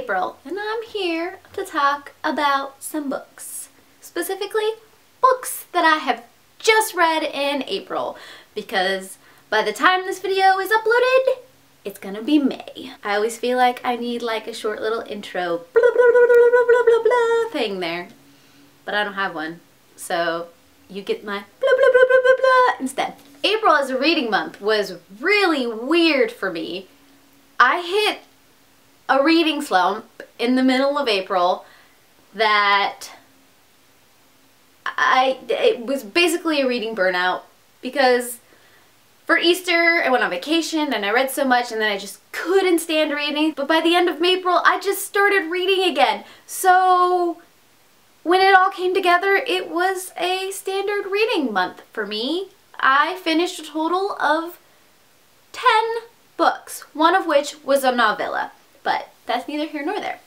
April, and I'm here to talk about some books. Specifically, books that I have just read in April, because by the time this video is uploaded, it's gonna be May. I always feel like I need like a short little intro blah, blah, blah, blah, blah, blah, blah, blah thing there, but I don't have one, so you get my blah blah blah blah blah blah instead. April as a reading month was really weird for me. I hit a reading slump in the middle of April that it was basically a reading burnout, because for Easter I went on vacation and I read so much and then I just couldn't stand reading, but by the end of April I just started reading again. So when it all came together, it was a standard reading month for me. I finished a total of 10 books, one of which was a novella, but that's neither here nor there.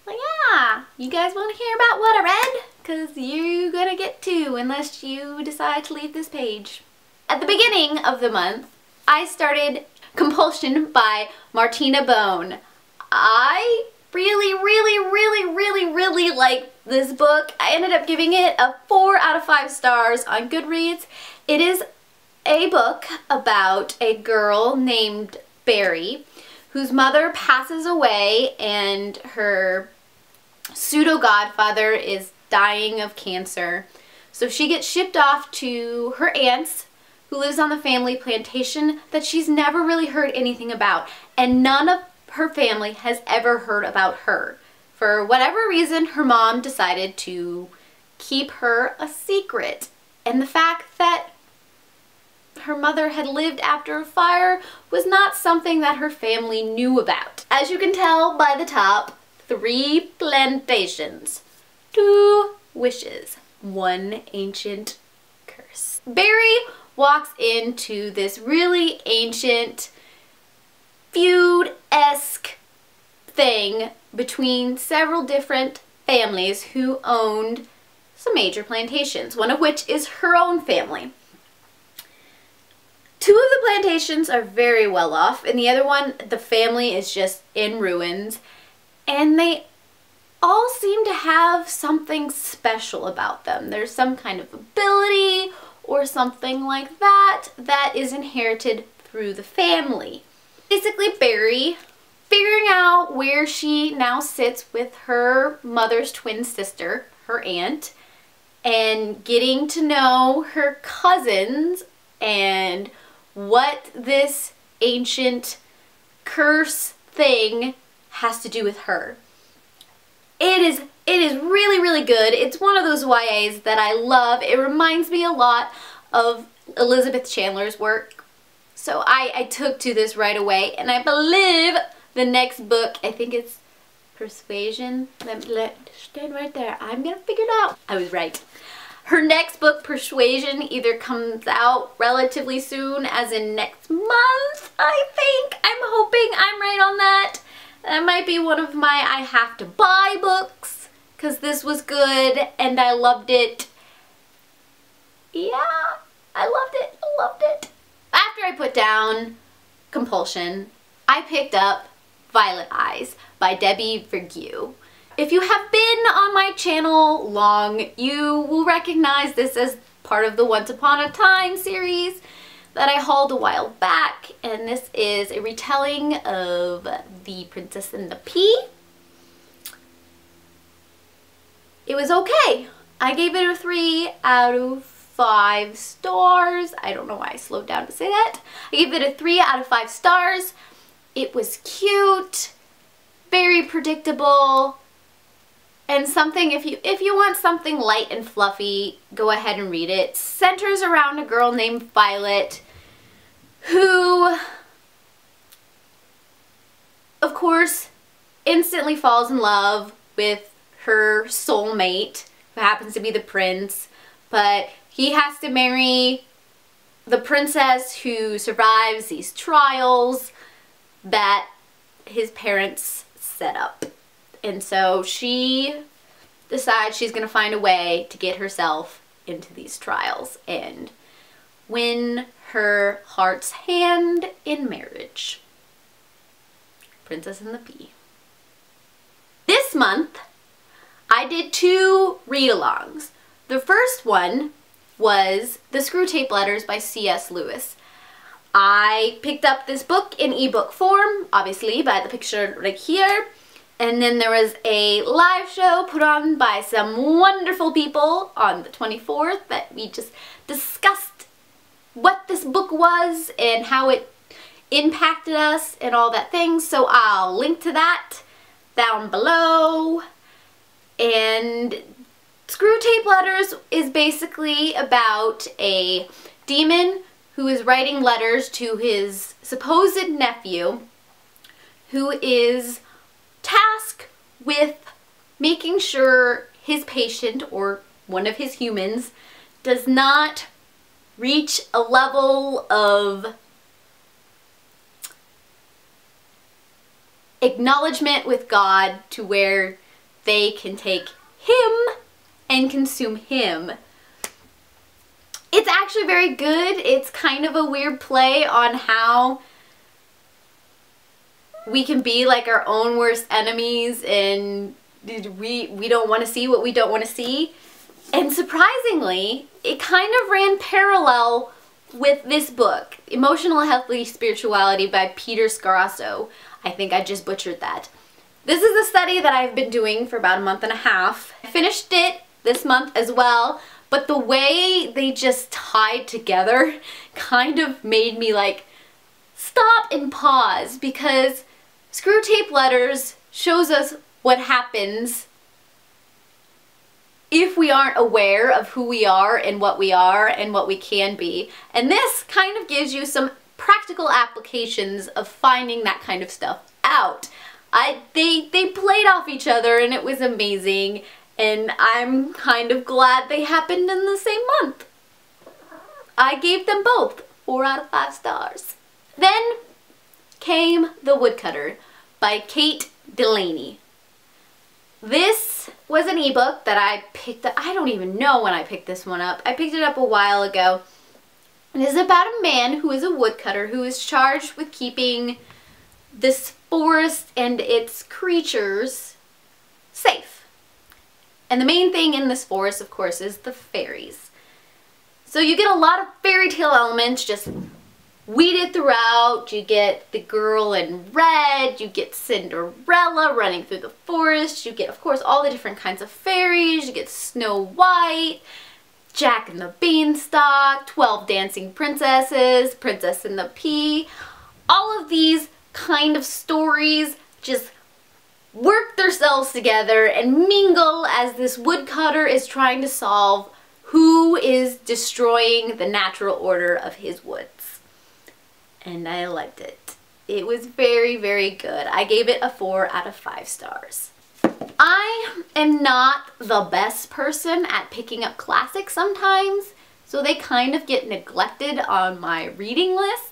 Well, yeah, you guys want to hear about what I read? Because you're gonna get to, unless you decide to leave this page. At the beginning of the month, I started Compulsion by Martina Bone. I really liked this book. I ended up giving it a 4 out of 5 stars on Goodreads. It is a book about a girl named Barry whose mother passes away and her pseudo-godfather is dying of cancer. So she gets shipped off to her aunt's, who lives on the family plantation that she's never really heard anything about, and none of her family has ever heard about her. For whatever reason, her mom decided to keep her a secret, and the fact that her mother had lived after a fire was not something that her family knew about. As you can tell by the top, 3 plantations, 2 wishes, 1 ancient curse. Barry walks into this really ancient feud-esque thing between several different families who owned some major plantations, one of which is her own family. 2 of the plantations are very well off, and the other one, the family is just in ruins, and they all seem to have something special about them. There's some kind of ability or something like that that is inherited through the family. Basically, Barry, figuring out where she now sits with her mother's twin sister, her aunt, and getting to know her cousins and what this ancient curse thing has to do with her. It is really good. It's one of those YAs that I love. It reminds me a lot of Elizabeth Chandler's work. So I took to this right away, and I believe the next book, I think it's Persuasion. Stand right there. I'm gonna figure it out. I was right. Her next book, Persuasion, either comes out relatively soon, as in next month, I think. I'm hoping I'm right on that. That might be one of my I have to buy books, because this was good and I loved it. Yeah, I loved it. I loved it. After I put down Compulsion, I picked up Violet Eyes by Debbie Vergue. If you have been on my channel long, you will recognize this as part of the Once Upon a Time series that I hauled a while back, and this is a retelling of The Princess and the Pea. It was okay. I gave it a 3 out of 5 stars. I don't know why I slowed down to say that. I gave it a 3 out of 5 stars. It was cute, very predictable, and something, if you want something light and fluffy, go ahead and read it. It centers around a girl named Violet who, of course, instantly falls in love with her soulmate, who happens to be the prince, but he has to marry the princess who survives these trials that his parents set up. And so she decides she's going to find a way to get herself into these trials and win her heart's hand in marriage. Princess and the Pea. This month, I did 2 read-alongs. The first one was the Screwtape Letters by C.S. Lewis. I picked up this book in ebook form, obviously by the picture right here, and then there was a live show put on by some wonderful people on the 24th that we just discussed what this book was and how it impacted us and all that things, so I'll link to that down below. And Screwtape Letters is basically about a demon who is writing letters to his supposed nephew, who is tasked with making sure his patient, or one of his humans, does not reach a level of acknowledgement with God to where they can take him and consume him. It's actually very good. It's kind of a weird play on how we can be like our own worst enemies, and we don't want to see what we don't want to see. And surprisingly, it kind of ran parallel with this book, Emotional Healthy Spirituality by Peter Scarasso. I think I just butchered that. This is a study that I've been doing for about a month and a half. I finished it this month as well, but the way they just tied together kind of made me like stop and pause, because Screwtape Letters shows us what happens if we aren't aware of who we are and what we can be. And this kind of gives you some practical applications of finding that kind of stuff out. They played off each other and it was amazing, and I'm kind of glad they happened in the same month. I gave them both 4 out of 5 stars. Then came The Woodcutter by Kate Delaney. This was an ebook that I picked up. I don't even know when I picked this one up. I picked it up a while ago. It is about a man who is a woodcutter who is charged with keeping this forest and its creatures safe. And the main thing in this forest, of course, is the fairies. So you get a lot of fairy tale elements just weeded throughout. You get the girl in red, you get Cinderella running through the forest, you get, of course, all the different kinds of fairies, you get Snow White, Jack and the Beanstalk, 12 Dancing Princesses, Princess and the Pea. All of these kind of stories just work themselves together and mingle as this woodcutter is trying to solve who is destroying the natural order of his woods. And I liked it. It was very, very good. I gave it a 4 out of 5 stars. I am not the best person at picking up classics sometimes, so they kind of get neglected on my reading list.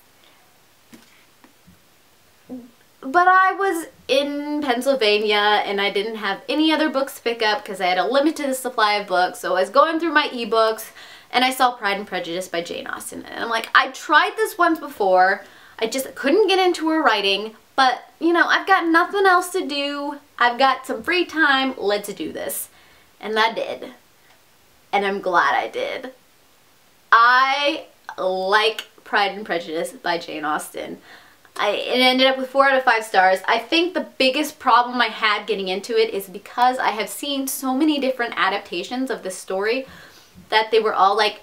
But I was in Pennsylvania and I didn't have any other books to pick up because I had a limited supply of books, so I was going through my ebooks and I saw Pride and Prejudice by Jane Austen. And I'm like, I tried this once before, I just couldn't get into her writing, but you know, I've got nothing else to do, I've got some free time, let's do this. And I did. And I'm glad I did. I like Pride and Prejudice by Jane Austen. It ended up with 4 out of 5 stars. I think the biggest problem I had getting into it is because I have seen so many different adaptations of this story that they were all like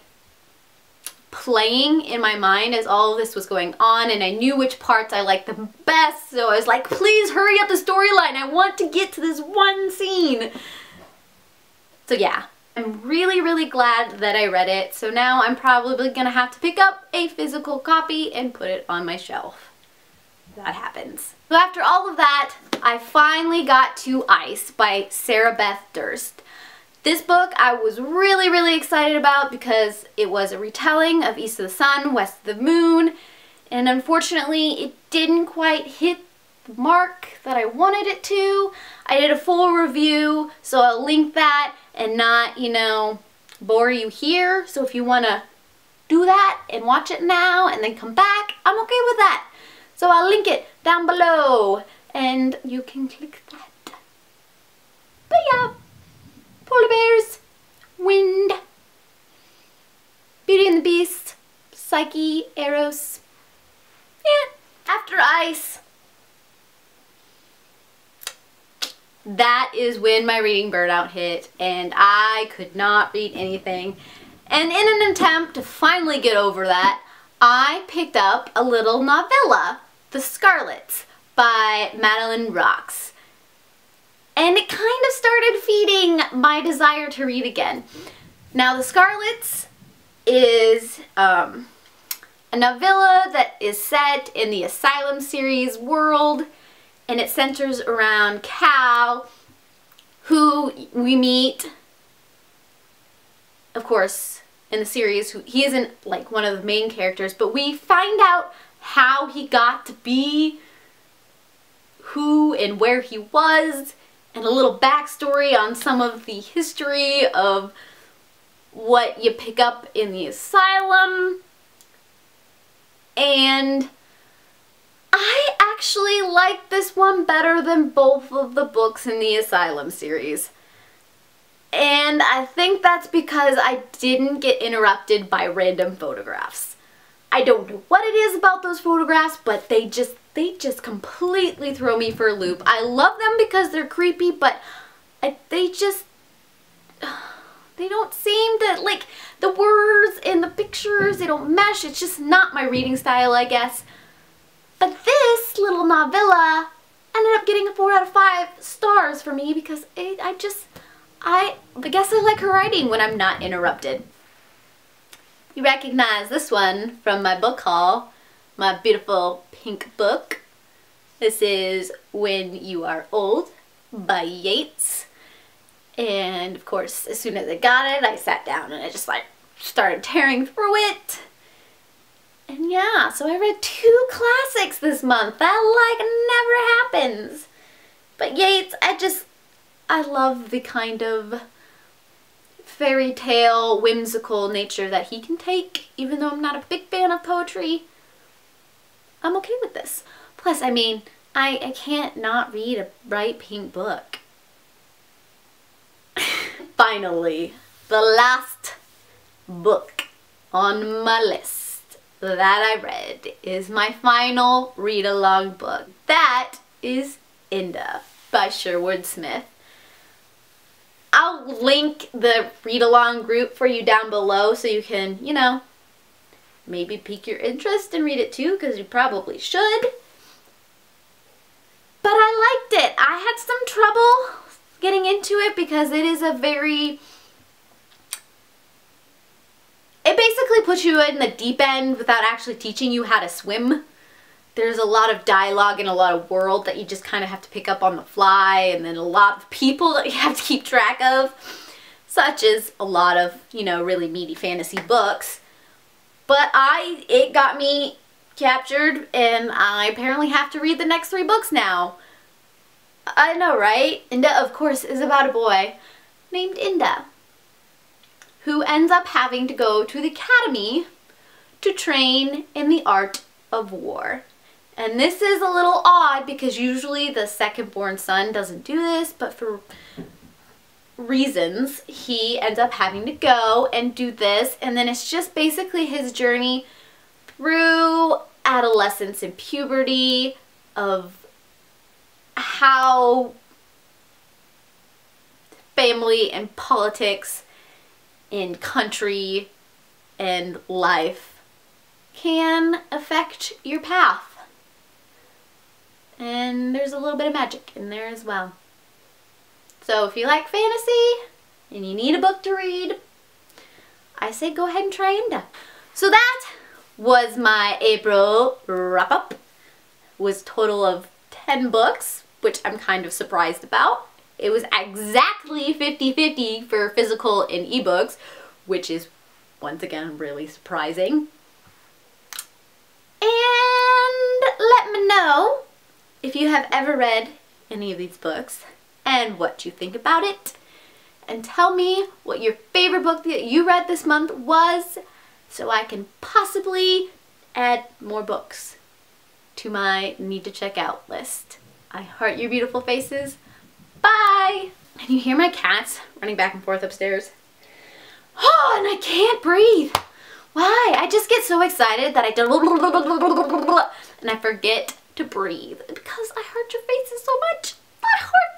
playing in my mind as all of this was going on, and I knew which parts I liked the best, so I was like, please hurry up the storyline, I want to get to this one scene. So yeah, I'm really, really glad that I read it, so now I'm probably gonna have to pick up a physical copy and put it on my shelf. That happens. So after all of that, I finally got to Ice by Sarah Beth Durst. This book I was really, really excited about because it was a retelling of East of the Sun, West of the Moon, and unfortunately it didn't quite hit the mark that I wanted it to. I did a full review, so I'll link that and not, you know, bore you here. So if you want to do that and watch it now and then come back, I'm okay with that. So I'll link it down below. and you can click that. But yeah, polar bears, wind, Beauty and the Beast, Psyche, Eros, yeah, After Ice. That is when my reading burnout hit and I could not read anything. And in an attempt to finally get over that, I picked up a little novella, The Scarlett by Madeline Rocks. And it kind of started feeding my desire to read again. Now, The Scarlett is a novella that is set in the Asylum series world, and it centers around Cal, who we meet, of course, in the series. He isn't like one of the main characters, but we find out how he got to be who and where he was, and a little backstory on some of the history of what you pick up in the asylum. And I actually like this one better than both of the books in the Asylum series. And I think that's because I didn't get interrupted by random photographs. I don't know what it is about those photographs, but they just completely throw me for a loop. I love them because they're creepy, but they don't seem to, like, the words and the pictures, they don't mesh. It's just not my reading style, I guess. But this little novella ended up getting a 4 out of 5 stars for me because I guess I like her writing when I'm not interrupted. You recognize this one from my book haul, my beautiful pink book. This is When You Are Old by Yeats. And of course, as soon as I got it, I sat down and I just like started tearing through it. And yeah, so I read 2 classics this month. That like never happens. But Yeats, I love the kind of fairy tale, whimsical nature that he can take. Even though I'm not a big fan of poetry, I'm okay with this. Plus, I mean, I can't not read a bright pink book. Finally, the last book on my list that I read is my final read-along book. That is Inda by Sherwood Smith. I'll link the read-along group for you down below so you can, you know, maybe pique your interest and read it too, because you probably should. But I liked it. I had some trouble getting into it because it is a very... It basically puts you in the deep end without actually teaching you how to swim. There's a lot of dialogue and a lot of world that you just kind of have to pick up on the fly, and then a lot of people that you have to keep track of, such as a lot of, you know, really meaty fantasy books. But it got me captured, and I apparently have to read the next 3 books now. I know, right? Inda, of course, is about a boy named Inda, who ends up having to go to the academy to train in the art of war. And this is a little odd because usually the second-born son doesn't do this, but for reasons, he ends up having to go and do this. And then it's just basically his journey through adolescence and puberty of how family and politics in country and life can affect your path. And there's a little bit of magic in there as well. So if you like fantasy and you need a book to read, I say go ahead and try Inda. So that was my April wrap-up. It was a total of 10 books, which I'm kind of surprised about. It was exactly 50-50 for physical and ebooks, which is, once again, really surprising. And let me know if you have ever read any of these books and what you think about it. And tell me what your favorite book that you read this month was, so I can possibly add more books to my need to check out list. I heart your beautiful faces. Bye! And you hear my cats running back and forth upstairs? Oh, and I can't breathe. Why? I just get so excited that I do and I forget to breathe because I hurt your faces so much. I hurt